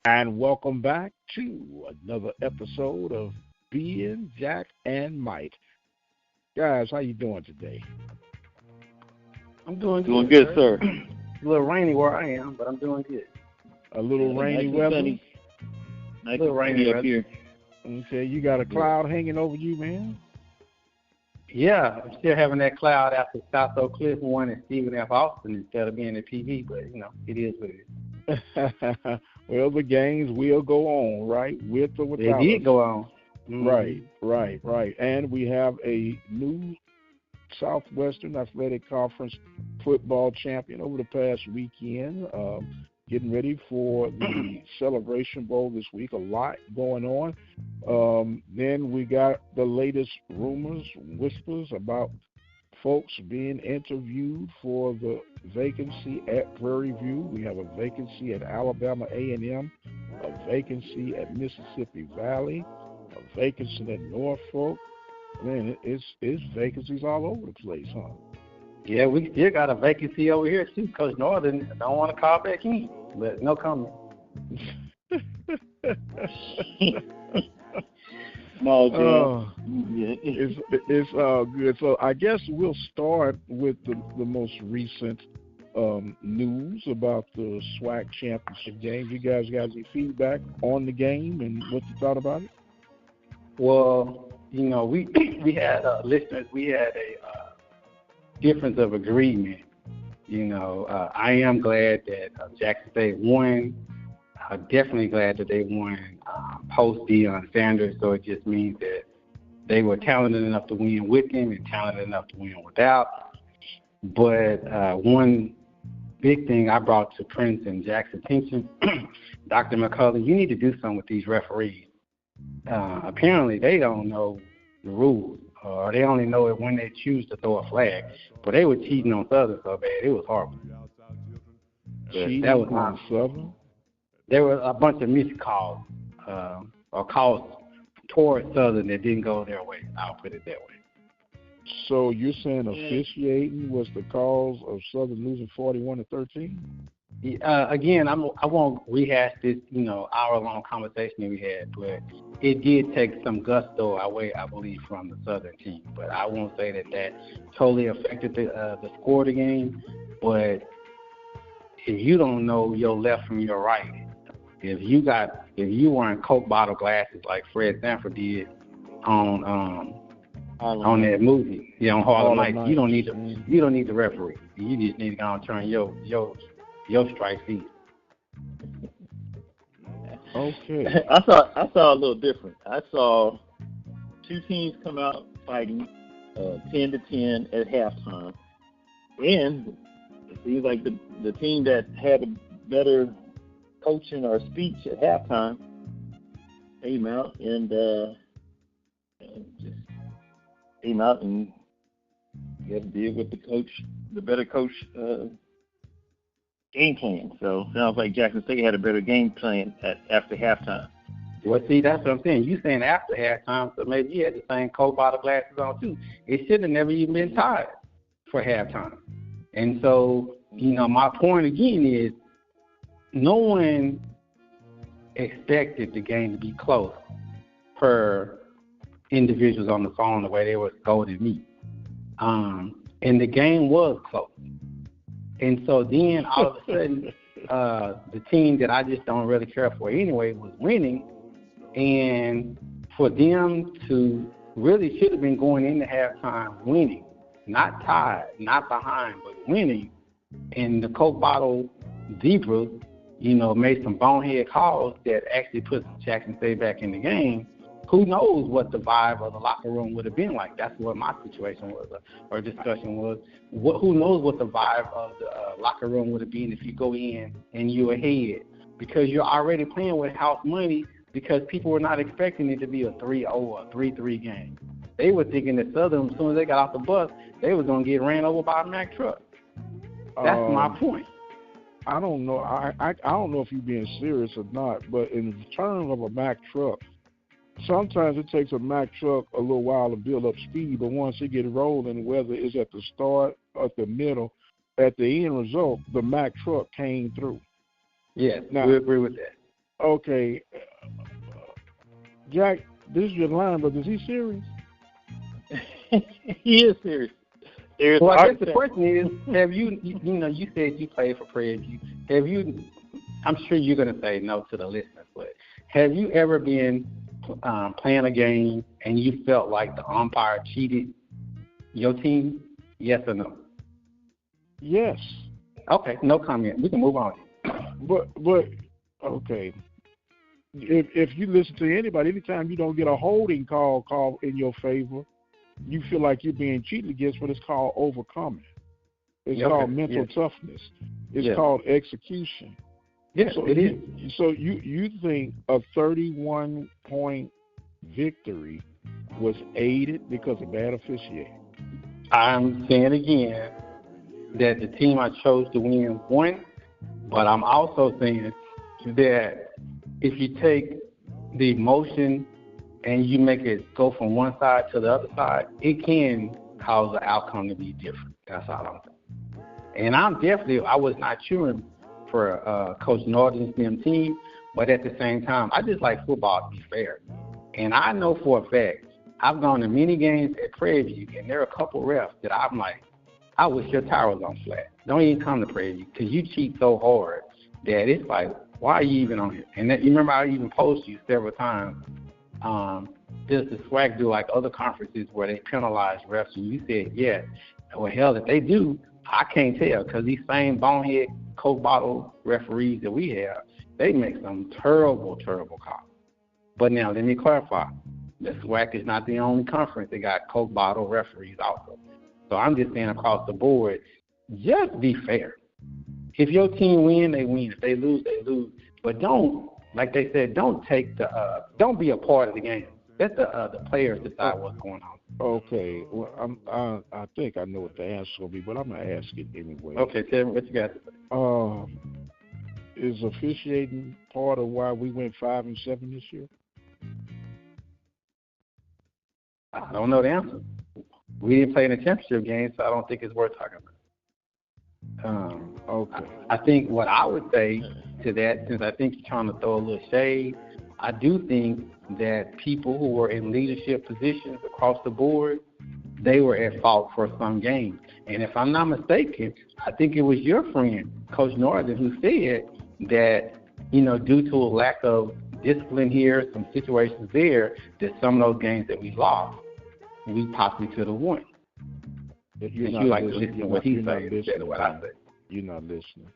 And welcome back to another episode of Being Jack and Mike. Guys, how you doing today? I'm doing good. Doing good, sir. It's a little rainy where I am, but I'm doing good. A little rainy weather? Sunny. Nice and rainy up here. Okay, you got a cloud hanging over you, man? Yeah, I'm still having that cloud after South Oak Cliff one and Stephen F. Austin instead of being the TV, but, it is what it is. Well, the games will go on, right? With or without. They did go on. Mm-hmm. Right. And we have a new Southwestern Athletic Conference football champion over the past weekend. Getting ready for the Celebration Bowl this week. A lot going on. Then we got the latest rumors, whispers about folks being interviewed for the vacancy at Prairie View. We have a vacancy at Alabama A&M, a vacancy at Mississippi Valley, a vacancy at Norfolk. Man, it's vacancies all over the place, huh? Yeah, we still got a vacancy over here, too. Coach Northern don't want to call back in, but no comment. Small it's all good. So I guess we'll start with the most recent news about the Swac championship game. You guys got any feedback on the game and what you thought about it? Well, we had listeners. We had a difference of agreement. I am glad that Jackson State won. Definitely glad that they won post Deion Sanders. So it just means that they were talented enough to win with him and talented enough to win without. But one big thing I brought to Prince and Jack's attention, Dr. McCulley, you need to do something with these referees. Apparently, they don't know the rules. They only know it when they choose to throw a flag. But they were cheating on Southern so bad. It was horrible. Cheating on Southern? There were a bunch of missed calls or calls towards Southern that didn't go their way. I'll put it that way. So you're saying officiating was the cause of Southern losing 41-13? Again, I won't rehash this, hour-long conversation that we had, but it did take some gusto away, I believe, from the Southern team. But I won't say that totally affected the score of the game. But if you don't know your left from your right, if you wearing Coke bottle glasses like Fred Sanford did on that movie, on Harlem Nights, you don't need the referee. You just need to go and turn your strike feet. Okay. I saw a little different. I saw two teams come out fighting 10-10 at halftime, and it seems like the team that had a better coaching or speech at halftime came out and did what the better coach game plan. So sounds like Jackson State had a better game plan after halftime. Well, see, that's what I'm saying. You saying after halftime, so maybe you had the same Coke bottle glasses on too. It should have never even been tied for halftime. And so, my point again is no one expected the game to be close per individuals on the phone the way they were scolding me. And the game was close. And so then all of a sudden, the team that I just don't really care for anyway was winning. And for them to really should have been going into halftime winning, not tied, not behind, but winning. And the Coke bottle zebras, made some bonehead calls that actually put Jackson State back in the game. Who knows what the vibe of the locker room would have been like? That's what my situation was, or discussion was. Who knows what the vibe of the locker room would have been if you go in and you're ahead? Because you're already playing with house money because people were not expecting it to be a 3-0 or 3-3 game. They were thinking that Southern, as soon as they got off the bus, they was going to get ran over by a Mack truck. That's my point. I don't know. I don't know if you're being serious or not, but in terms of a Mack truck, sometimes it takes a Mack truck a little while to build up speed, but once it gets rolling, whether it's at the start, at the middle, at the end result, the Mack truck came through. Yes, now, we agree with that. Okay, Jack, this is your line, but is he serious? He is serious. Well, I guess the question is, have you said you played for Prairie View. Have you, I'm sure you're going to say no to the listeners, but have you ever been playing a game and you felt like the umpire cheated your team? Yes or no? Yes. Okay, no comment. We can move on. But okay. If you listen to anybody, anytime you don't get a holding call in your favor, you feel like you're being cheated against. What it's called overcoming. It's called mental toughness. It's called execution. Yes, so it is. So you think a 31-point victory was aided because of bad officiating? I'm saying again that the team I chose to win won, but I'm also saying that if you take the emotion and you make it go from one side to the other side, it can cause the outcome to be different. That's all I'm saying. And I was not cheering for Coach Norton's team, but at the same time, I just like football to be fair. And I know for a fact, I've gone to many games at Prairie View, and there are a couple refs that I'm like, I wish your tire was on flat. Don't even come to Prairie View because you cheat so hard that it's like, why are you even on here? And that, you remember I even posted you several times. Does the Swac do like other conferences where they penalize refs? And you said, yeah. Well, hell, if they do, I can't tell because these same bonehead Coke bottle referees that we have, they make some terrible, terrible calls. But now, let me clarify. The Swac is not the only conference that got Coke bottle referees also. So I'm just saying across the board, just be fair. If your team win, they win. If they lose, they lose. But don't, like they said, don't don't be a part of the game. Let the players decide what's going on. Okay. Well, I think I know what the answer will be, but I'm gonna ask it anyway. Okay, tell me what you got to say. Is officiating part of why we went 5-7 this year? I don't know the answer. We didn't play in a championship game, so I don't think it's worth talking about. Okay. I think what I would say to that, since I think you're trying to throw a little shade, I do think that people who were in leadership positions across the board, they were at fault for some games. And if I'm not mistaken, I think it was your friend, Coach Northern, who said that, due to a lack of discipline here, some situations there, that some of those games that we lost, we possibly could have won. You're not listening to what he said instead of what I said. You're not listening.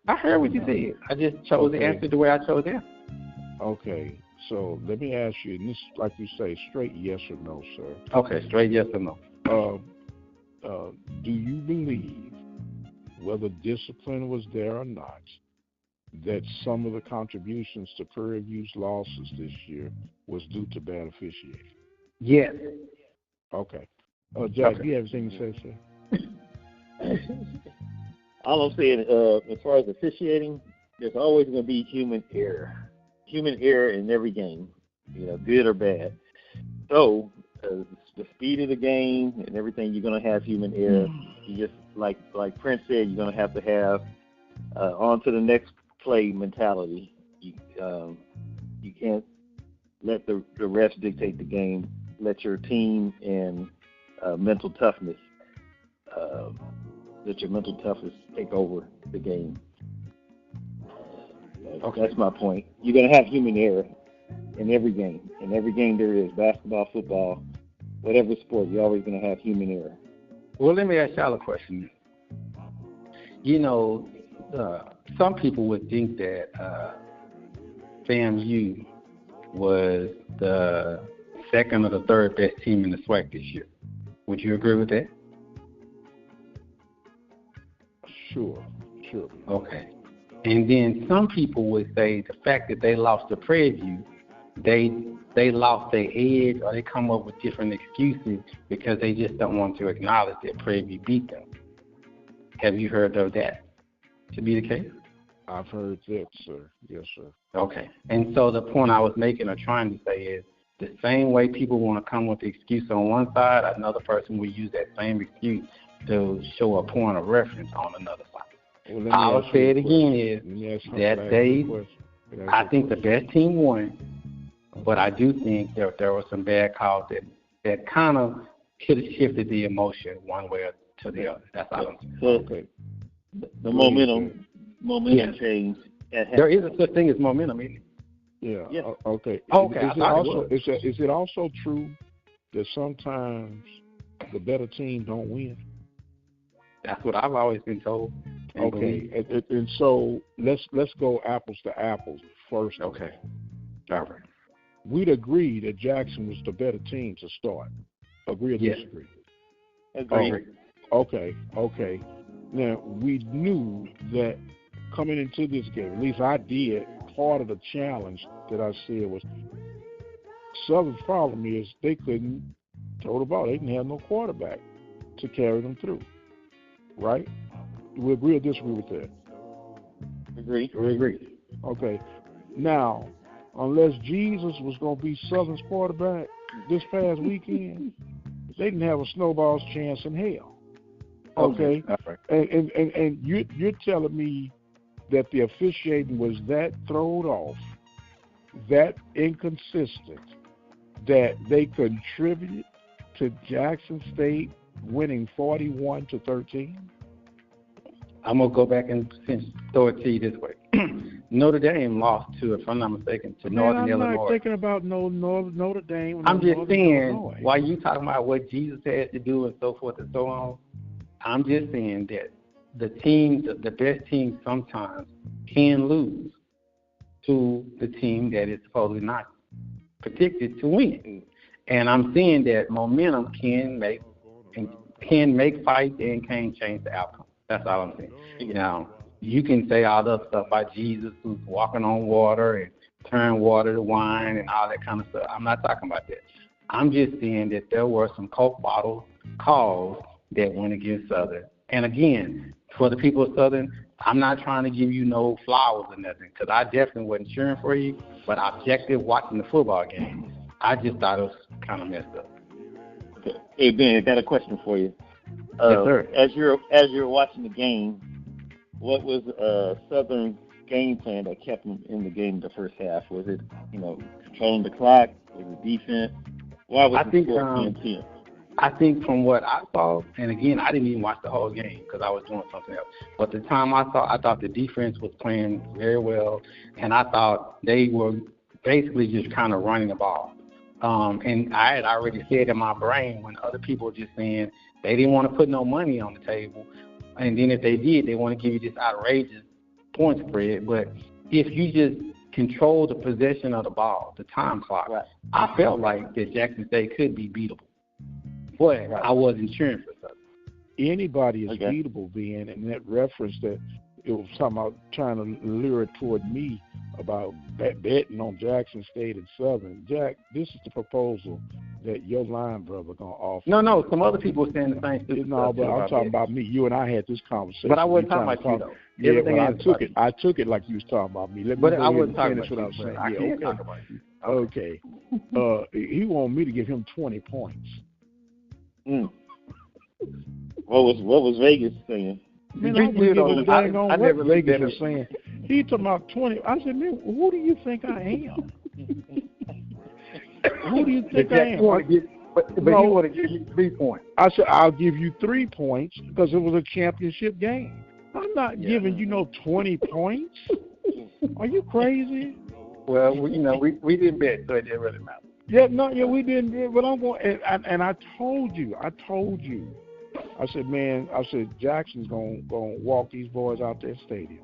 I heard what you said. I just chose the answer the way I chose the answer. Okay, so let me ask you, and this, like you say, straight yes or no, sir. Okay, straight yes or no. Do you believe, whether discipline was there or not, that some of the contributions to Prairie View's losses this year was due to bad officiating? Yes. Okay. Jack, do you have anything to say, sir? All I'm saying, as far as officiating, there's always going to be human error. Human error in every game, good or bad. So, the speed of the game and everything, you're going to have human error. You just, like Prince said, you're going to have on to the next play mentality. You can't let the refs dictate the game. Let your team and mental toughness take over the game. Okay. That's my point. You're going to have human error in every game. In every game there is, basketball, football, whatever sport, you're always going to have human error. Well, let me ask y'all a question. Some people would think that FAMU was the second or the third best team in the Swac this year. Would you agree with that? Sure. Okay. And then some people would say the fact that they lost to Prairie View, they lost their edge, or they come up with different excuses because they just don't want to acknowledge that Prairie View beat them. Have you heard of that to be the case? I've heard that, sir. Yes, sir. Okay. And so the point I was making or trying to say is the same way people want to come with the excuse on one side, another person will use that same excuse to show a point of reference on another side. Well, I'll say it again is that I think the best team won, but I do think there were some bad calls that kind of could have shifted the emotion one way or to the other. That's all I'm saying. So the momentum change. There is a such thing as momentum, isn't it? Yeah. Okay. Okay. Is it also true that sometimes the better team don't win? That's what I've always been told. Okay. And so let's go apples to apples first. Okay. All right. We'd agree that Jackson was the better team to start. Agree or disagree? Agree. Okay. Now, we knew that coming into this game, at least I did, part of the challenge that I said was Southern's problem is they couldn't throw the ball. They didn't have no quarterback to carry them through. Right? We agree or disagree with that? Agree. We agree. Okay. Now, unless Jesus was going to be Southern's quarterback this past weekend, they didn't have a snowball's chance in hell. Okay? Right. And you're telling me that the officiating was that thrown off, that inconsistent, that they contributed to Jackson State winning 41-13? I'm going to go back and throw it to you this way. Notre Dame lost to, if I'm not mistaken, to Northern Illinois. I'm not thinking about Notre Dame. I'm just saying, while you talking about what Jesus had to do and so forth and so on, I'm just saying that the best team sometimes can lose to the team that is supposedly not predicted to win. And I'm saying that momentum can make fights and can change the outcome. That's all I'm saying. Now, you can say all the stuff about Jesus who's walking on water and turn water to wine and all that kind of stuff. I'm not talking about that. I'm just saying that there were some Coke bottle calls that went against Southern. And again, for the people of Southern, I'm not trying to give you no flowers or nothing because I definitely wasn't cheering for you, but objective watching the football game, I just thought it was kind of messed up. Okay. Hey, Ben, I got a question for you. Yes, sir. As you're watching the game, what was Southern's game plan that kept them in the game the first half? Was it, controlling the clock? Was it defense? Why was the score 10-10? I think from what I saw, and again, I didn't even watch the whole game because I was doing something else. But the time I thought the defense was playing very well, and I thought they were basically just kind of running the ball. And I had already said in my brain when other people were just saying they didn't want to put no money on the table, and then if they did, they want to give you this outrageous point spread. But if you just control the possession of the ball, the time clock, right, I felt like that Jackson State could be beatable. But I wasn't cheering for Southern. Anybody is beatable, Ben, and that reference that it was talking about trying to lure it toward me about betting on Jackson State and Southern. Jack, this is the proposal that your line brother going to offer. No, some other people were saying the same thing. No, but I'm talking about me. You and I had this conversation. But I wasn't talking about you, though. Yeah, but I took it like you was talking about me. Let me I wasn't talking finish about what you. I'm saying. Talk about you. Okay. He wanted me to give him 20 points. What was Vegas saying? Man, I never Vegas was saying. He talking about 20. I said, man, who do you think I am? Who do you think I am? But you want to give you 3 points. I said, I'll give you 3 points because it was a championship game. I'm not giving you no 20 points. Are you crazy? Well, we didn't bet, so it didn't really matter. We didn't. But I'm going, and I told you. I said, Jackson's going to walk these boys out their stadium.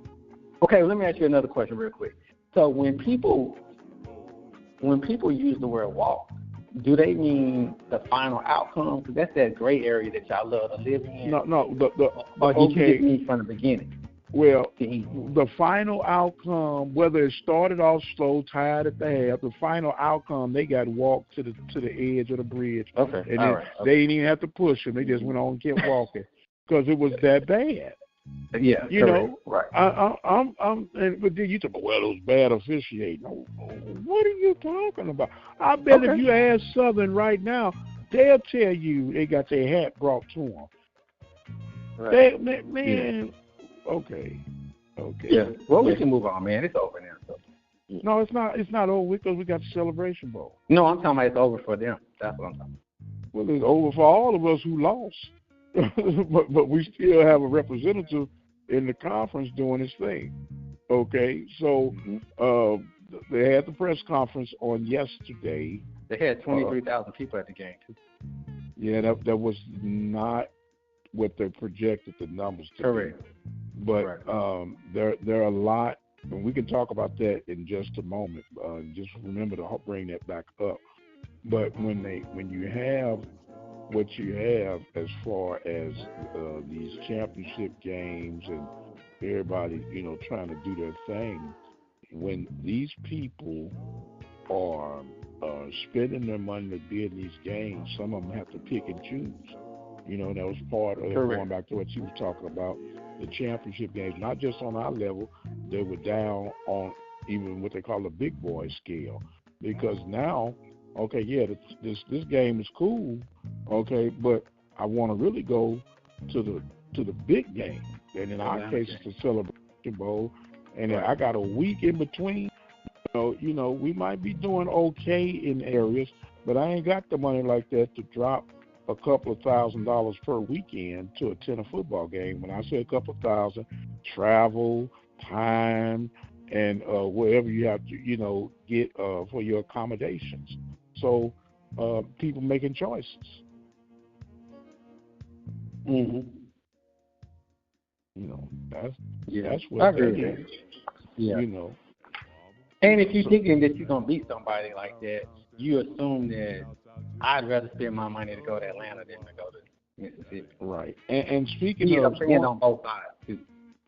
Okay, let me ask you another question real quick. So when people use the word walk, do they mean the final outcome? Because that's that gray area that y'all love to live in. No. Or did you just mean from the beginning? Well, the final outcome, whether it started off slow, tied at the half, the final outcome, they got walked to the edge of the bridge. Okay. And they didn't even have to push them. They just went on and kept walking because it was that bad. Yeah, you know, right. But then you talk about, well, it was bad officiating. What are you talking about? I bet if you ask Southern right now, they'll tell you they got their hat brought to them. Right. Man. Okay. Yeah. Well, we can move on, man. It's over now. So. No, it's not. It's not over because we got the Celebration Bowl. No, I'm talking about it's over for them. That's what I'm talking about. Well, it's over for all of us who lost, but we still have a representative in the conference doing his thing. Okay, so they had the press conference on yesterday. They had 23,000 people at the game too. Yeah, that was not what they projected the numbers to Correct. be. But there are a lot, and we can talk about that in just a moment. Just remember to bring that back up. But when you have what you have as far as these championship games and everybody, trying to do their thing, when these people are spending their money to be in these games, some of them have to pick and choose. That was part of going back to what you were talking about, the championship games, not just on our level, they were down on even what they call the big boy scale. Because now, okay, yeah, this game is cool, okay, but I want to really go to the big game. And in our case, it's the Celebration Bowl. And then I got a week in between. So, we might be doing okay in areas, but I ain't got the money like that to drop a couple of $1,000s per weekend to attend a football game. When I say a couple of thousand, travel, time, and wherever you have to, get for your accommodations. So people making choices. Mm-hmm. That's what that is. Yeah. And if you're thinking that you're going to beat somebody like that, you assume that I'd rather spend my money to go to Atlanta than to go to Mississippi. Right. And speaking of on both sides too.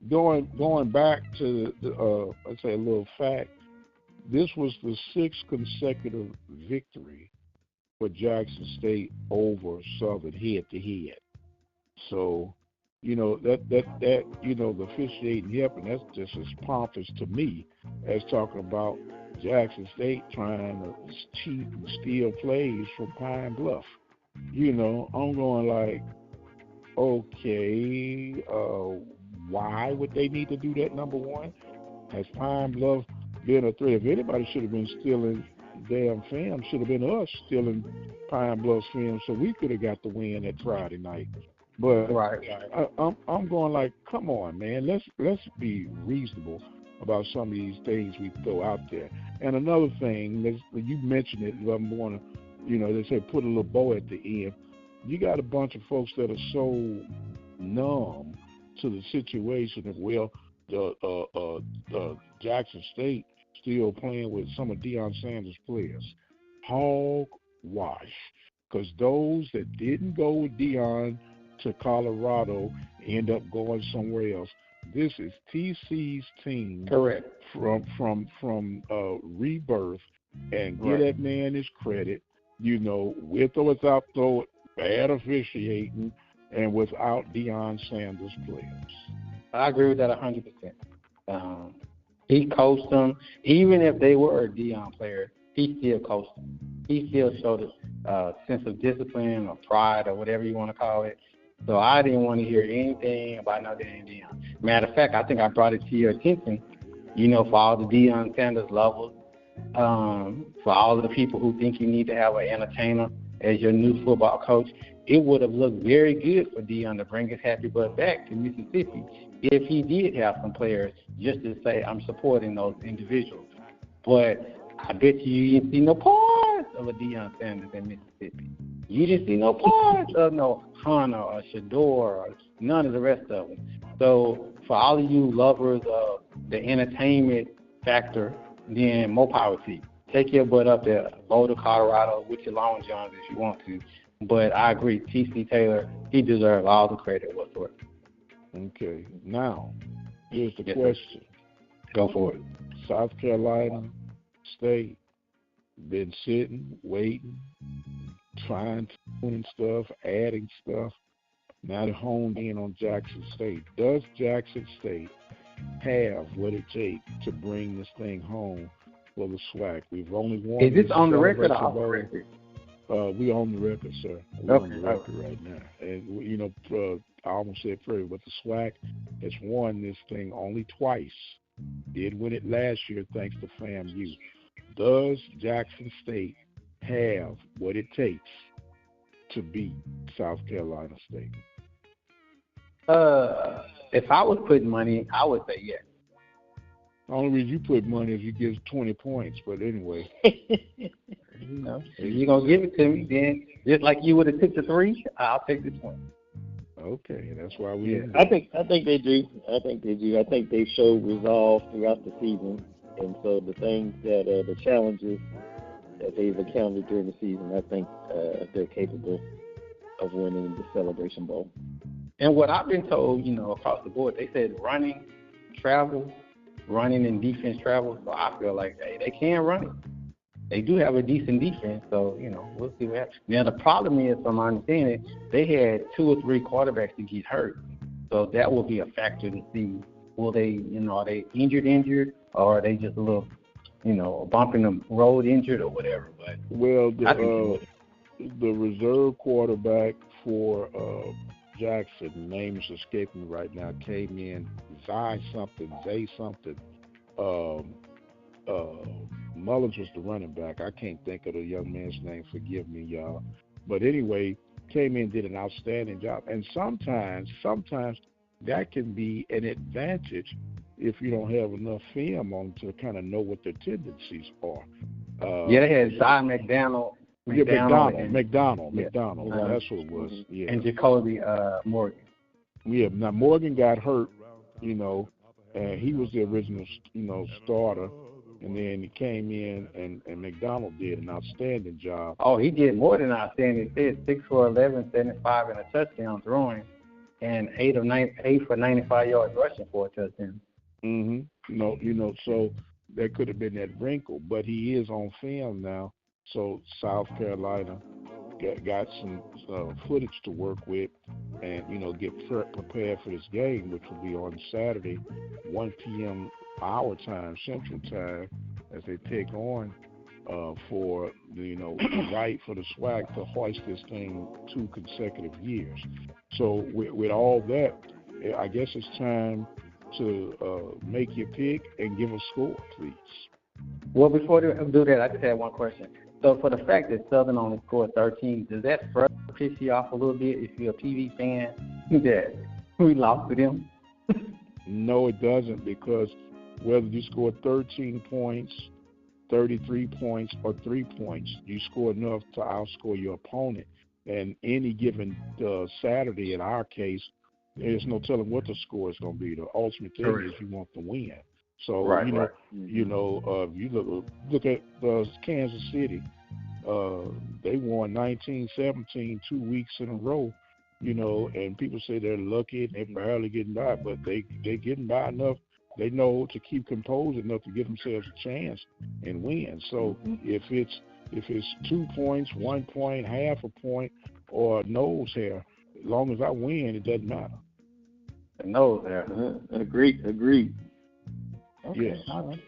Going back to let's say a little fact, this was the 6th consecutive victory for Jackson State over Southern head to head. So, that the officiating helping, that's just as pompous to me as talking about Jackson State trying to cheat and steal plays from Pine Bluff. I'm going like, okay, why would they need to do that, number one? Has Pine Bluff been a threat? If anybody should have been stealing damn film, should have been us stealing Pine Bluff's film, so we could have got the win that Friday night. But I'm going like, come on, man, let's be reasonable about some of these things we throw out there. And another thing, you mentioned it, I'm going to, they say put a little bow at the end. You got a bunch of folks that are so numb to the situation of, well, the Jackson State still playing with some of Deion Sanders' players. Hogwash. Because those that didn't go with Deion to Colorado end up going somewhere else. This is TC's team. Correct. From rebirth, and give that man his credit, with or without bad officiating and without Deion Sanders players. I agree with that 100%. He coached them. Even if they were a Deion player, he still coached them. He still showed a sense of discipline or pride or whatever you want to call it. So I didn't want to hear anything about no damn Deion. Matter of fact, I think I brought it to your attention, for all the Deion Sanders lovers, for all of the people who think you need to have an entertainer as your new football coach. It would have looked very good for Deion to bring his happy butt back to Mississippi if he did have some players just to say, I'm supporting those individuals. But I bet you didn't see no parts of a Deion Sanders in Mississippi. You didn't see no parts of no Hunter or Shador or none of the rest of them. So for all of you lovers of the entertainment factor, then more power to you. Take your butt up there, Boulder, Colorado, with your Long Johns if you want to. But I agree, T.C. Taylor, he deserves all the credit whatsoever. Okay. Now, here's the question. Go for it. South Carolina State been sitting, waiting, fine-tuning stuff, adding stuff. Now they're honed in on Jackson State. Does Jackson State have what it takes to bring this thing home for the Swac? We've only won. Is this on the record or off the record? We on the record, sir. We're on the record right now. And, I almost said Prairie, but the Swac has won this thing only twice Did win it last year thanks to FAMU. Does Jackson State have what it takes to beat South Carolina State? If I was putting money, I would say yes. The only reason you put money is you give 20 points, but anyway. You know, if you're going to give it to me, then just like you would have took the 3, I'll take the 20. Okay, that's why we. Yeah, I think they do. I think they showed resolve throughout the season, and so the things that the challenges that they've encountered during the season, I think they're capable of winning the Celebration Bowl. And what I've been told, you know, across the board, they said running and defense travel. So I feel like they can run it. They do have a decent defense, so, you know, we'll see what happens. Now, the problem is, from my understanding, they had 2 or 3 quarterbacks that get hurt. So that will be a factor to see, will they, you know, are they injured, or are they just a little, you know, bumping the road injured or whatever. But well, the reserve quarterback for Jackson, name is escaping me right now, came in, Zay something. Mullins was the running back. I can't think of the young man's name. Forgive me, y'all. But anyway, came in, did an outstanding job. And sometimes that can be an advantage if you don't have enough film on to kind of know what their tendencies are. They had Zay McDonald. McDonald. Yeah. That's what it was. Yeah. And Jacoby Morgan. Yeah. Now Morgan got hurt, you know, and he was the original, you know, starter. And then he came in, and McDonald did an outstanding job. Oh, he did more than outstanding. He did 6 for 11, 75, and a touchdown throwing, and 8 for 95 yards rushing for a touchdown. No, you know, so there could have been that wrinkle, but he is on film now. So South Carolina got some footage to work with, and, you know, get prepared for this game, which will be on Saturday, 1 p.m. our time, Central Time, as they take on for the, you know, right for the Swac to hoist this thing 2 consecutive years. So with all that, I guess it's time to make your pick and give a score, please. Well, before they do that, I just had one question. So for the fact that Southern only scored 13, does that further piss you off a little bit if you're a PV fan that we lost to them? No, it doesn't, because whether you score 13 points, 33 points, or 3 points, you score enough to outscore your opponent. And any given Saturday, in our case, there's no telling what the score is going to be. The ultimate thing is you want to win. So, you know, you look at Kansas City. They won 19-17 2 weeks in a row, you know, and people say they're lucky and they're barely getting by, but they're getting by enough. They know to keep composed enough to give themselves a chance and win. So if it's 2 points, 1 point, half a point, or a nose hair, as long as I win, it doesn't matter. A nose hair. Agreed. Okay. Yes. All right.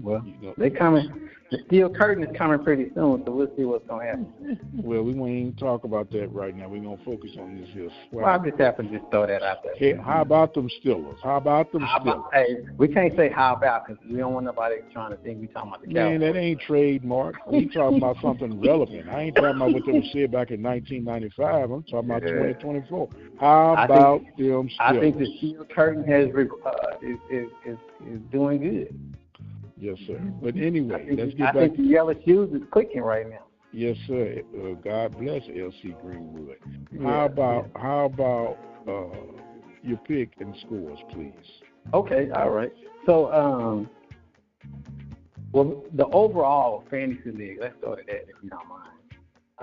Well, they coming. The steel curtain is coming pretty soon, so we'll see what's going to happen. Well, we won't even talk about that right now. We're going to focus on this here. Well, I just happened to just throw that out there. Hey, how about them Steelers? Hey, we can't say how about, because we don't want nobody trying to think we're talking about the Cowboys. Man, that ain't trademark. We talking about something relevant. I ain't talking about what they were said back in 1995. I'm talking about 2024. How about them Steelers? I think the steel curtain is doing good. Yes, sir. But anyway, let's get back. I think the yellow shoes is clicking right now. Yes, sir. God bless L.C. Greenwood. How about your pick and scores, please? Okay, all right. So, well, the overall fantasy league. Let's go to that if you don't mind.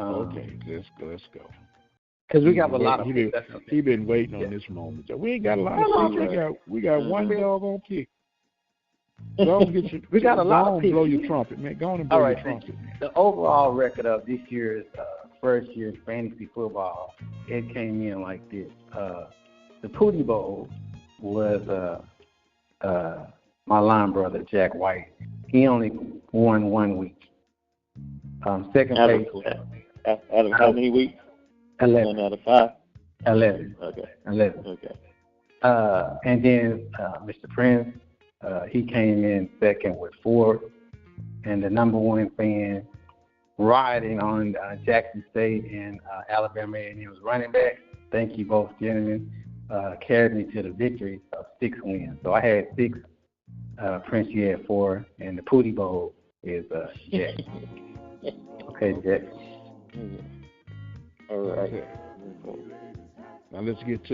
Okay, let's go. Because we got a lot of picks. He been waiting on this moment. We ain't got a lot of picks. We got one doggone pick. We got a lot of picks. Blow your trumpet, man. Go on and blow your trumpet. The overall record of this year's first year's fantasy football, it came in like this. The Pootie Bowl was my line brother, Jack White. He only won 1 week. Second place. Out of how many weeks? 11. 1 out of 5? 11. Okay. 11. Okay. And then Mr. Prince, He came in second with 4, and the number 1 fan riding on Jackson State and Alabama A&M's running back. Thank you both, gentlemen. Carried me to the victory of 6 wins. So I had 6. Prince, you had 4, and the Pootie Bowl is Jack. Okay, Jack. All right. Now let's get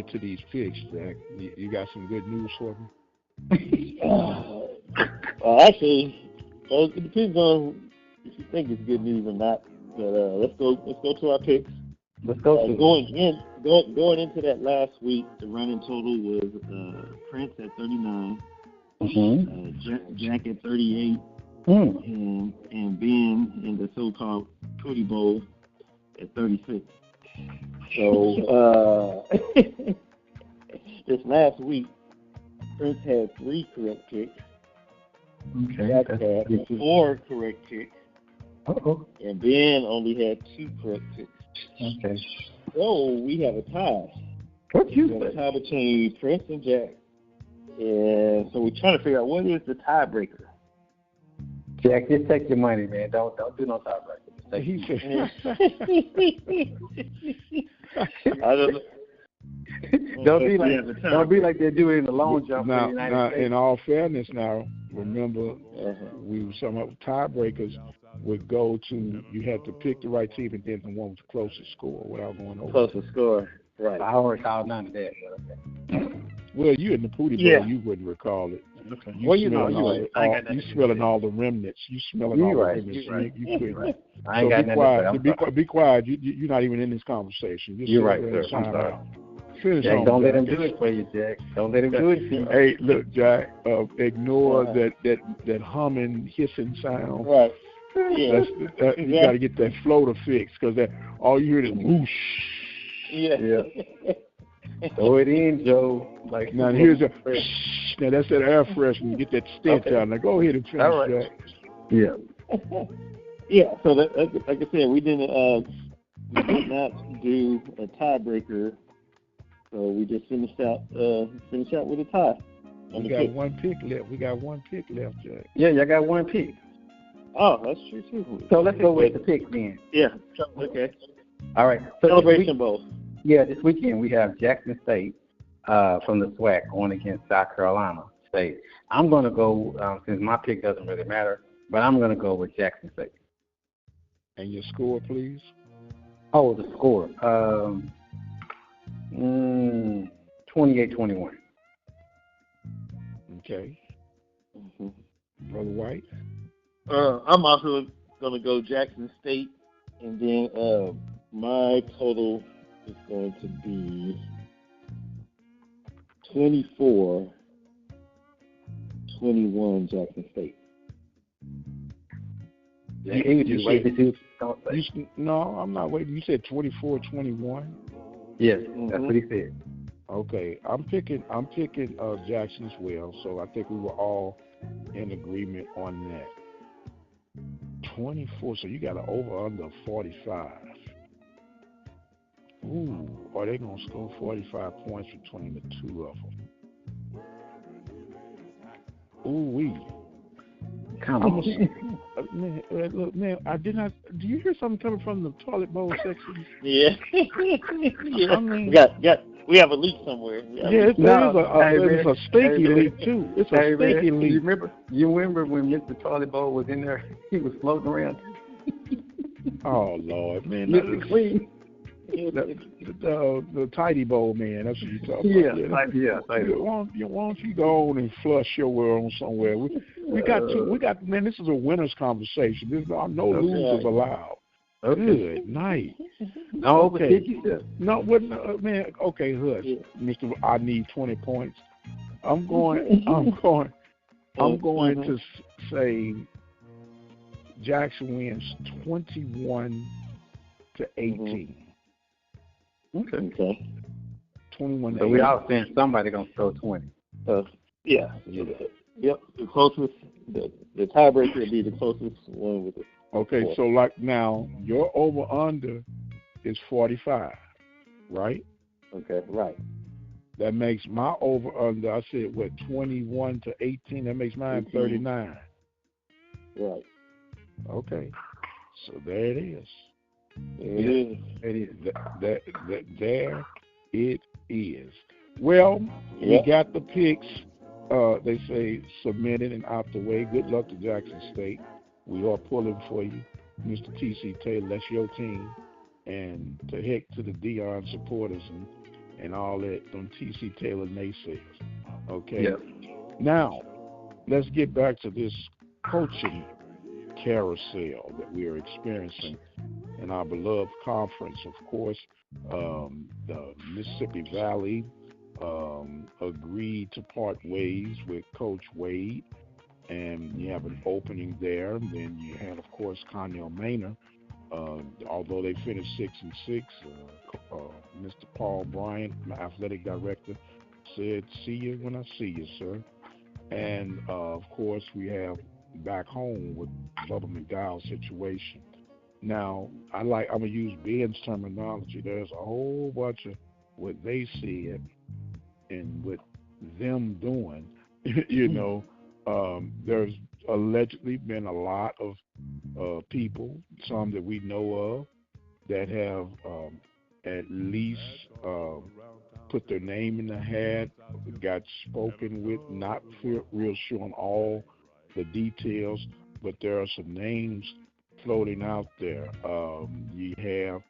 to these picks, Jack. You got some good news for me? Well, actually, it depends on if you think it's good news or not. But let's go to our picks. Let's go. Going into that last week, the running total was Prince at 39, Jack at 38, and Ben in the so-called Pootie Bowl at 36. So this last week, Prince had 3 correct picks. Okay. Jack had 4 correct picks. And Ben only had 2 correct picks. Okay. So we have a tie. What you We have a say? tie between Prince and Jack. And so we're trying to figure out what is the tiebreaker. Jack, just take your money, man. Don't do no tiebreaker. I don't know. Don't be like they do it in the long jump. Now, in the United States. in all fairness, now remember we were talking about tiebreakers would go to you had to pick the right team and then the one with the closest score without going over. Closest score, right? I already called none of that. Well, you in the Pootie Bowl, you wouldn't recall it. Okay. You smelling all the remnants. You smelling all the remnants. You quit. Right. I ain't got nothing to say. Be quiet. You're not even in this conversation. You're right, sir. I'm sorry. Jack, don't let him do it for you, Jack. Don't let him do it for you. Hey, look, Jack, ignore that humming, hissing sound. Right. Yeah. You got to get that floater fixed because all you hear is whoosh. Yeah. Throw it in, Joe. Like now here's now that's that air freshener. Get that stench out. Now go ahead and finish, all right. Jack. Yeah. Yeah. So like I said, we did not do a tiebreaker. So we just finished out with a tie. We got one pick left. Jack. Yeah, y'all got 1 pick. Oh, that's true too. So let's go with the pick then. Yeah. Okay. All right. So Celebration Bowl. Yeah, this weekend we have Jackson State from the Swac going against South Carolina State. I'm going to go, since my pick doesn't really matter, but I'm going to go with Jackson State. And your score, please? Oh, the score. 28-21. Okay. Brother White? I'm also going to go Jackson State, and then my total is going to be 24-21 Jackson State. No, I'm not waiting. You said 24-21? Yes, that's what he said. Okay, I'm picking Jackson as well, so I think we were all in agreement on that. 24, so you got an over-under of 45. Ooh, are they going to score 45 points between the two of them? Ooh-wee. Come on. Man, I did not. Do you hear something coming from the toilet bowl section? Yeah. I mean, we have a leak somewhere. There's a stinky leak too. It's a stinky leak. You remember when Mr. Toilet Bowl was in there? He was floating around. Oh Lord, man! Mr. Clean. The tidy bowl man. That's what you talking about. Yeah. Why don't you go on and flush your world somewhere? We got. Man, this is a winner's conversation. There's no losers allowed. Okay. Good night. No, okay. Man. Okay, Hush, Mr. I need 20 points. I'm going to say Jackson wins 21-18. Okay. 21. So we all saying somebody gonna throw 20. Yeah. Yep. The closest, the tiebreaker would be the closest one with it. Okay, so like now your over under is 45, right? Okay, right. That makes my over-under, I said, 21 to 18? That makes mine 39. Right. Okay. So there it is. It is. There it is. Well, we got the picks, they say, submitted and out the way. Good luck to Jackson State. We are pulling for you. Mr. T.C. Taylor, that's your team. And to heck to the Dion supporters and all that, them T.C. Taylor naysayers. Okay? Yep. Now, let's get back to this coaching carousel that we are experiencing in our beloved conference. Of course, the Mississippi Valley agreed to part ways with Coach Wade, and you have an opening there. Then you had, of course, Connell Maynard. Although they finished 6-6, Mr. Paul Bryant, my athletic director, said, "See you when I see you, sir." And of course, we have back home with Bubba McDowell's situation. Now, I'm gonna use Ben's terminology. There's a whole bunch of what they said and what them doing. There's allegedly been a lot of people, some that we know of, that have at least put their name in the hat, got spoken with, not real sure on all the details, but there are some names floating out there. You have,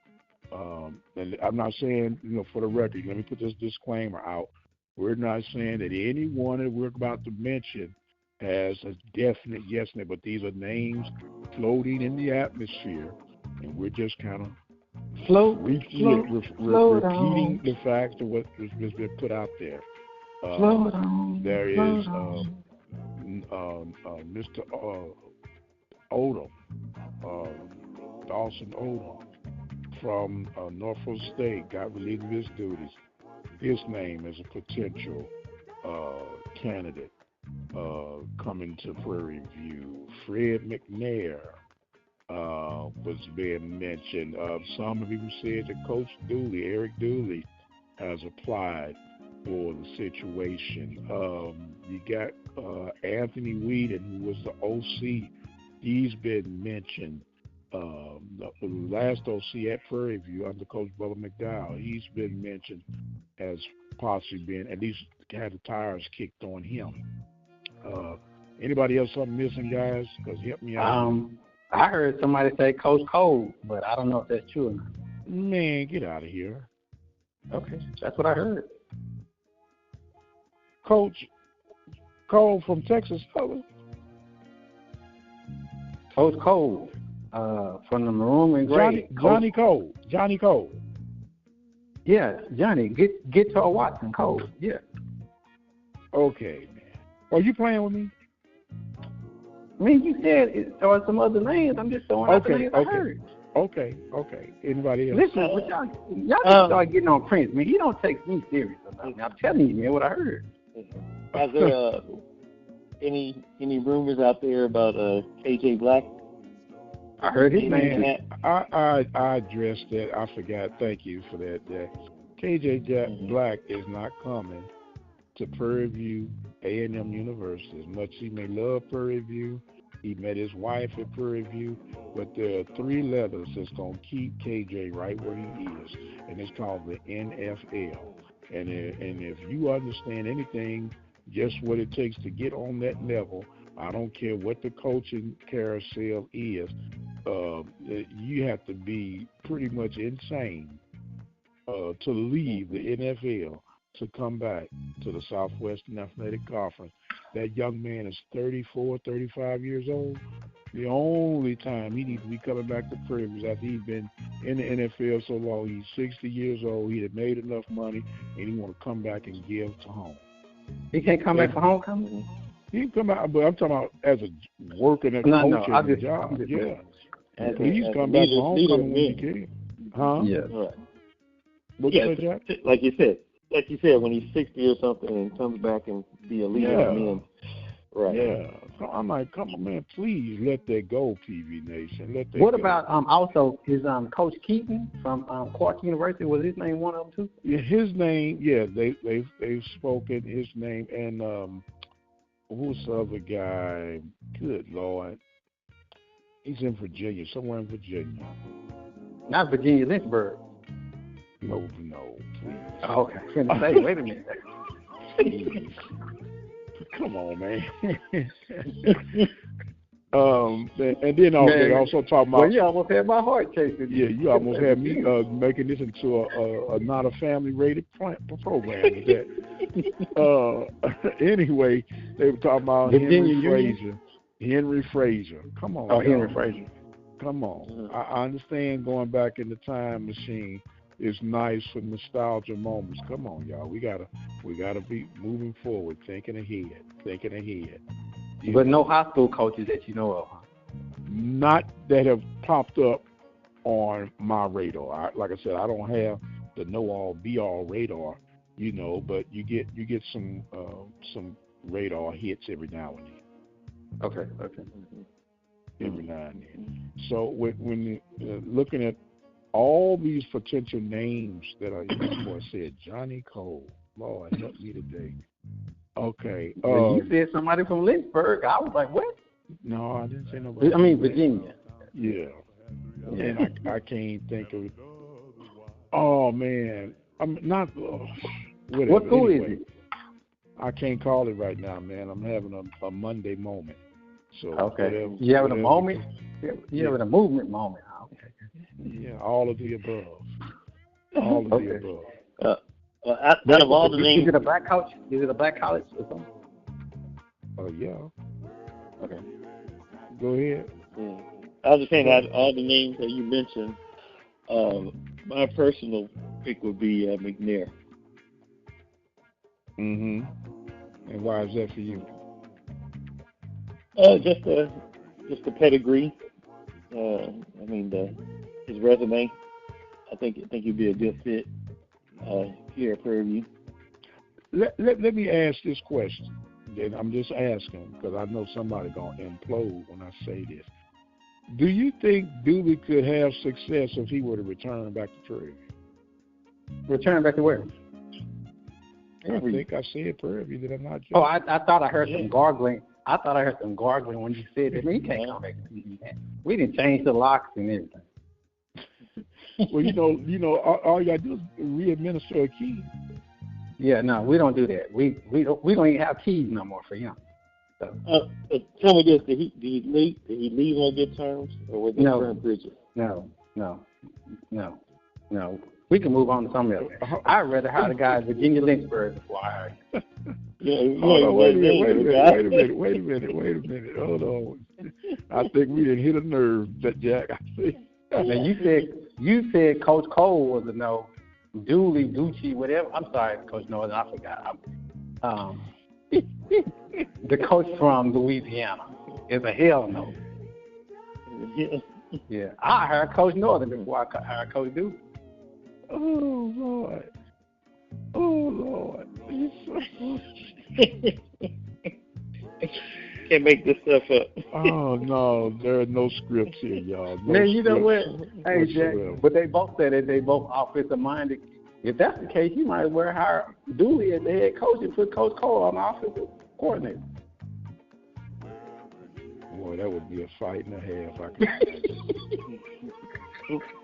and I'm not saying, for the record, let me put this disclaimer out. We're not saying that anyone that we're about to mention has a definite yes no, but these are names floating in the atmosphere, and we're just kind of repeating the facts of what has been put out there. There is Mr. Odom, Dawson Odom from Norfolk State, got relieved of his duties. His name is a potential candidate coming to Prairie View. Fred McNair was being mentioned. Some have even said that Coach Dooley, Eric Dooley, has applied for the situation. You got Anthony Whedon, who was the OC. He's been mentioned. The last OC at Prairie View under Coach Bubba McDowell, he's been mentioned as possibly being, at least had the tires kicked on him. Anybody else something missing, guys? Because help me out. I heard somebody say Coach Cole, but I don't know if that's true or not. Man, get out of here. Okay, that's what I heard. Coach Cole from Texas, fellas. Coach Cole, from the Maroon and Gray. Johnny Cole. Yeah, Johnny, get to a Watson Cole. Yeah. Okay, man. Are you playing with me? I mean, you said it, or some other names. I'm just throwing out the names I heard. Okay. Anybody else? Listen, y'all just start getting on Prince. Man, he don't take me serious or nothing. I'm telling you, man, what I heard. Are there any rumors out there about KJ Black? I heard his name. I addressed that. I forgot. Thank you for that. KJ Black is not coming to Prairie View A&M University. As much as he may love Prairie View, he met his wife at Prairie View, but there are 3 letters that's going to keep KJ right where he is, and it's called the NFL. And if you understand anything, just what it takes to get on that level, I don't care what the coaching carousel is, you have to be pretty much insane to leave the NFL to come back to the Southwestern Athletic Conference. That young man is 34, 35 years old. The only time he needs to be coming back to Prairie is after he's been in the NFL so long. He's 60 years old. He had made enough money, and he want to come back and give to home. He can't come back for homecoming? He can come out, but I'm talking about as a working at coaching job. Yeah. Please come back for homecoming when you can. Huh? Yeah. Right. What you say, Jack? Like you said, when he's 60 or something and comes back and be a leader of men. Right. Yeah. I'm like, come on, man, please let that go, PV Nation. Let that What go. about also is Coach Keaton from Clark University? Was his name one of them too? Yeah, his name. Yeah, they've spoken his name, and who's the other guy? Good Lord, he's in Virginia, somewhere in Virginia. Not Virginia Lynchburg. No, please. Oh, okay. I was gonna say, wait a minute. Please. Come on, man. And then also talking about. Well, you almost had my heart chasing. Yeah, you almost had me making this into a not a family rated program with that. Anyway, they were talking about Henry Frazier. Come on. Oh, Henry Frazier. Come on. I understand going back in the time machine is nice for nostalgia moments. Come on, y'all. We gotta be moving forward, thinking ahead. But no high school coaches that you know of, huh? Not that have popped up on my radar. Like I said, I don't have the know-all, be-all radar, but you get some radar hits every now and then. Okay. Every now and then. So when looking at all these potential names that I said, Johnny Cole, Lord help me today. Okay. When you said somebody from Lynchburg, I was like, what? No, I didn't say nobody. I mean, Virginia. Yeah. And I can't think of. Oh man, I'm not. Whatever. What school anyway, is it? I can't call it right now, man. I'm having a Monday moment. So okay. You having a moment? You having a movement moment? Okay. Yeah, all of the above. All of the above. Out of all the names, is it a black coach? Is it a black college or something? Oh yeah. Okay. Go ahead. Yeah. I was just saying, out of all the names that you mentioned, my personal pick would be McNair. And why is that for you? Just the pedigree. I mean, his resume. I think he'd be a good fit here at Prairie View. Let me ask this question. And I'm just asking because I know somebody's gonna implode when I say this. Do you think Dooley could have success if he were to return back to Prairie View? Return back to where? I think I said Prairie View. Did I not? Oh, I thought I heard some gargling. I thought I heard some gargling when you said that. Man, you can't come back. We didn't change the locks and everything. Well, all you gotta do is re-administer a key. Yeah, no, we don't do that. We don't even have keys no more for him. So. Tell me this: Did he leave on good terms, or was it burn bridges? No. We can move on to something else. I'd rather hire the guy at Virginia Lynchburg before I hire him. Wait a minute. Hold on. I think we didn't hit a nerve, Jack. I think. Now you said Coach Cole was a no. Dooley, Gucci, whatever. I'm sorry, Coach Northern, I forgot. The coach from Louisiana is a hell no. Yeah. I hired Coach Northern before I hired Coach Dooley. Oh Lord. Can't make this stuff up. Oh no, there are no scripts here, y'all. Man, you know what? Hey, Jack, but they both said that they both offensive minded. If that's the case, you might as well hire Dooley as the head coach and put Coach Cole on the offensive coordinator. Boy, that would be a fight and a half. I can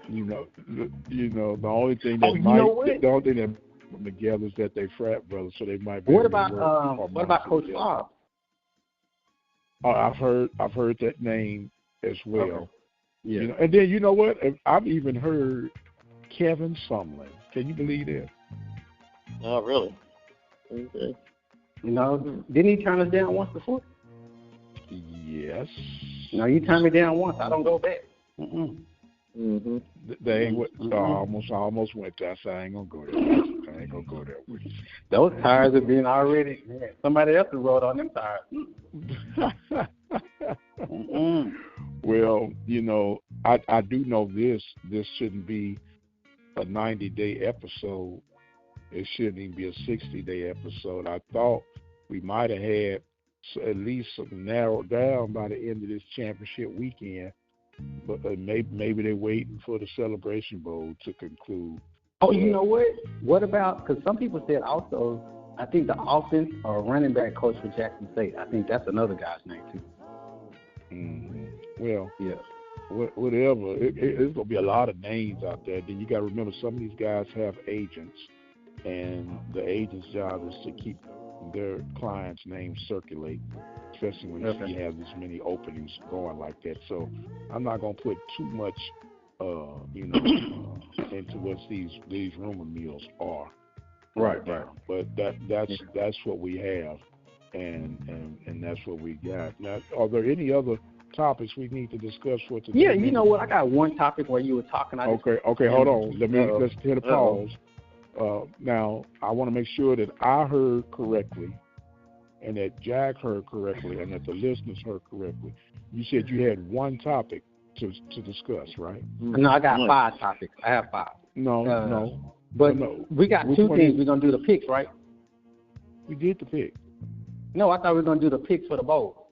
the only thing that the only thing that put them together is that they frat brothers, so they might be. What about Coach Bob? Oh, I've heard that name as well. Okay. Yeah. And then you know what? I've even heard Kevin Sumlin. Can you believe that? Oh, really? Okay. Didn't he turn us down once before? Yes. No, you turned me down once. I don't go back. They ain't I almost went there. So I ain't gonna go there. I ain't gonna go there with you. Those tires have been already. Man, somebody else has rode on them tires. Well, I do know this. This shouldn't be a 90-day episode. It shouldn't even be a 60-day episode. I thought we might have had at least narrowed down by the end of this championship weekend. But maybe they're waiting for the Celebration Bowl to conclude. Oh, you know what? What about, because some people said also, I think the offense or running back coach for Jackson State, I think that's another guy's name too. Mm-hmm. Well, yeah. Whatever. There's going to be a lot of names out there. Then you got to remember some of these guys have agents, and the agent's job is to keep their clients' names circulate, especially when you have this many openings going like that. So I'm not going to put too much, into what these rumor mills are. Right. But that's what we have, and that's what we got. Now, are there any other topics we need to discuss for today? Yeah, you know what? I got one topic where you were talking. Okay, hold on. Let's hit a pause. Now, I want to make sure that I heard correctly, and that Jack heard correctly, and that the listeners heard correctly. You said you had one topic to discuss, right? No, I got 5 topics. I have 5. No. But no. We got Which 2 one things. We're going to do the picks, right? We did the pick. No, I thought we were going to do the picks for the bowl.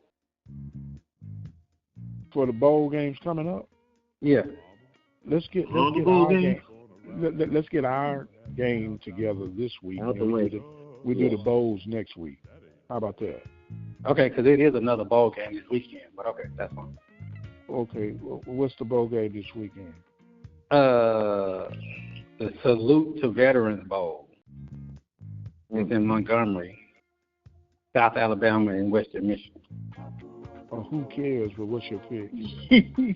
For the bowl games coming up? Yeah. Let's get our game. Let's get our game together this week. We do the bowls next week. How about that? Okay, because it is another bowl game this weekend. But okay, that's fine. Okay, what's the bowl game this weekend? The Salute to Veterans Bowl. It's in Montgomery, South Alabama, and Western Michigan. Who cares? But what's your pick?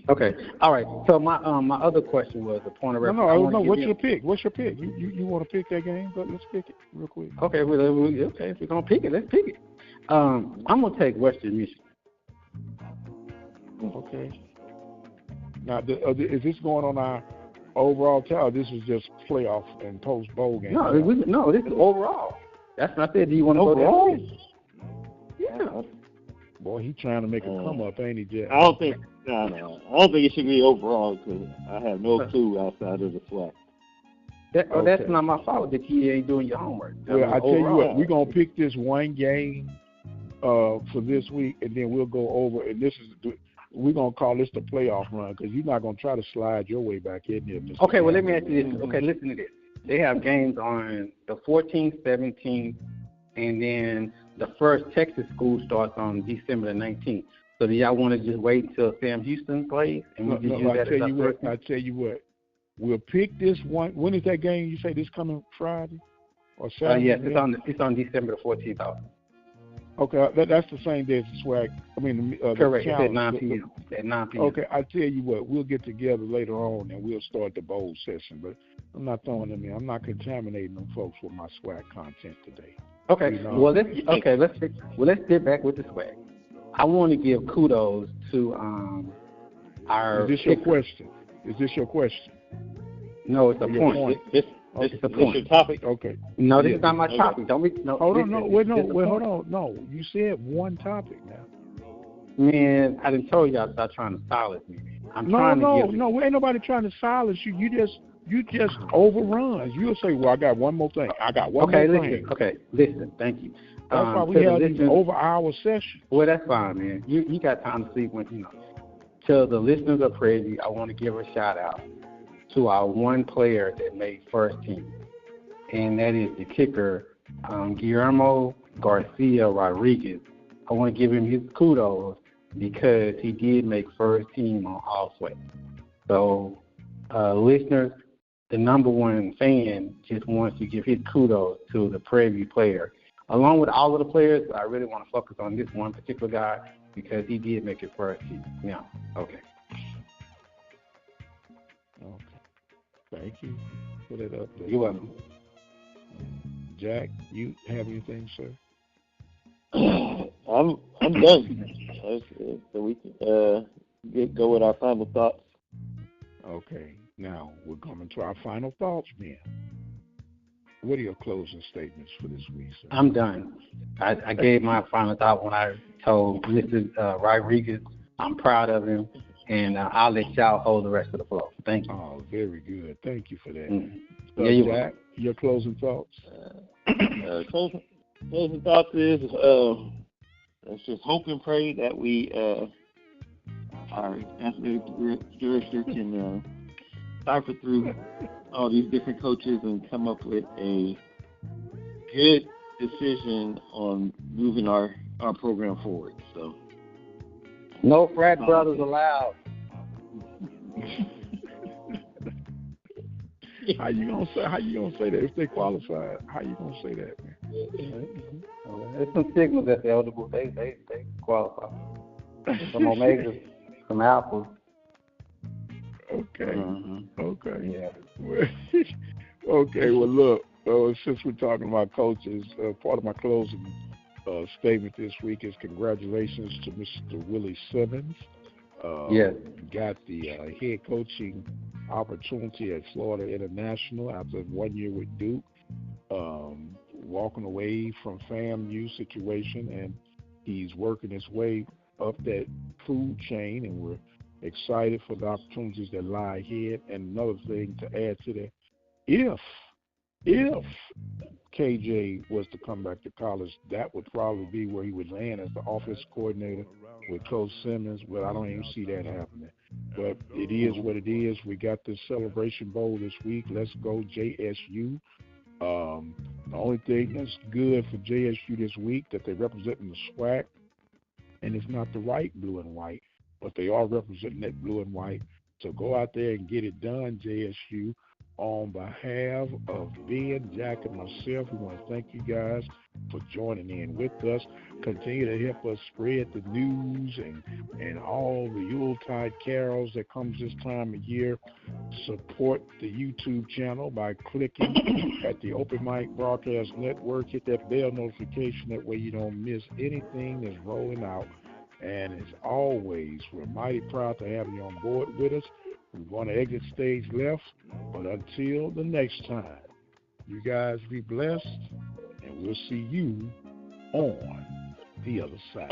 Okay, all right. So my other question was the point of reference. No. What's your pick? What's your pick? You want to pick that game? But let's pick it real quick. Okay, if we're gonna pick it, let's pick it. I'm gonna take Western Michigan. Okay. Now, is this going on our overall tally? This is just playoff and post bowl game. No, this is overall. That's what I said. Do you want to go overall? Yeah. Boy, he trying to make a come up, ain't he, Jeff? I don't think it should be overall because I have no clue outside of the Swac. That's not my fault that you ain't doing your homework. Well, I tell you what, we're gonna pick this one game for this week, and then we'll go over. And we're gonna call this the playoff run because you're not gonna try to slide your way back in there. Mr. Okay, well let me ask you this. Okay, listen to this. They have games on the 14th, 17th, and then the first Texas school starts on December the 19th. So do y'all want to just wait until Sam Houston plays? And I tell you what. We'll pick this one. When is that game? You say this coming Friday or Saturday? Yes, it's on December the 14th. Okay, that's the same day as the Swac. Correct. It's at 9 p.m. At 9 p.m. Okay, I tell you what. We'll get together later on and we'll start the bowl session. But I'm not throwing them in. I'm not contaminating them folks with my Swac content today. Okay. Well, let's get back with the Swac. I want to give kudos to our. Is this your question? No, it's a point. It's a point. Your topic. Okay. No, this is not my topic. Don't be. No, hold on. Hold on. No, you said one topic now. Man, I done told y'all stop trying to silence me. No, ain't nobody trying to silence you. You just overrun. You'll say, "Well, I got one more thing. I got one more thing." Okay, listen. Thank you. That's why we have these over-hour sessions. Well, that's fine, man. You got time to sleep when you know. To the listeners of Prairie, I want to give a shout out to our one player that made first team, and that is the kicker, Guillermo Garcia Rodriguez. I want to give him his kudos because he did make first team on All Swac. So, listeners, the number one fan just wants to give his kudos to the Prairie View player, along with all of the players. But I really want to focus on this one particular guy because he did make it first team. Yeah. Okay. Thank you. Put it up there. You're welcome. Jack, you have anything, sir? I'm done. So we can go with our final thoughts. Okay. Now we're coming to our final thoughts, man. What are your closing statements for this week, sir? I'm done. I gave my final thought when I told Mr. Rodriguez I'm proud of him, and I'll let y'all hold the rest of the floor. Thank you. Oh, very good. Thank you for that. Jack, your closing thoughts? Closing thoughts is let's just hope and pray that our athletic director can cipher through all these different coaches and come up with a good decision on moving our program forward. So, no frat brothers allowed. How you gonna say that if they qualify? How you gonna say that, man? There's some signals at the elder book. They qualify. Some omegas, some alphas. Okay. Mm-hmm. Okay. Yeah. Okay. Well, look. Since we're talking about coaches, part of my closing statement this week is congratulations to Mr. Willie Simmons. Yes. Got the head coaching opportunity at Florida International after 1 year with Duke. Walking away from FAMU situation, and he's working his way up that food chain, and we're excited for the opportunities that lie ahead. And another thing to add to that, if KJ was to come back to college, that would probably be where he would land as the offense coordinator with Coach Simmons, but I don't even see that happening. But it is what it is. We got this Celebration Bowl this week. Let's go JSU. The only thing that's good for JSU this week that they're representing the Swac, and it's not the right blue and white, but they are representing that blue and white. So go out there and get it done, JSU. On behalf of Ben, Jack, and myself, we want to thank you guys for joining in with us. Continue to help us spread the news and all the Yuletide carols that comes this time of year. Support the YouTube channel by clicking at the Open Mic Broadcast Network. Hit that bell notification. That way you don't miss anything that's rolling out. And as always, we're mighty proud to have you on board with us. We're going to exit stage left, but until the next time, you guys be blessed, and we'll see you on the other side.